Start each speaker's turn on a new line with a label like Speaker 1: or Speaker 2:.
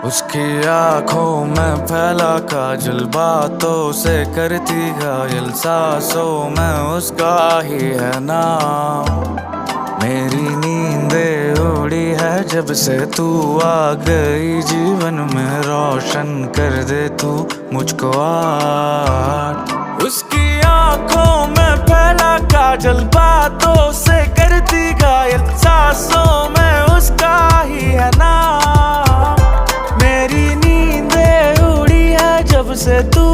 Speaker 1: उसकी आंखों में फैला काजल, बातों से करती घायल, सांसों में उसका ही है नाम। मेरी नींदें उड़ी है जब से तू आ गई जीवन में, रोशन कर दे तू मुझको आज। उसकी आंखों में फैला काजल, बातों से करती घायल, सांसों में उसका ही है नाम। मेरी नींदें उड़ी है जब से तू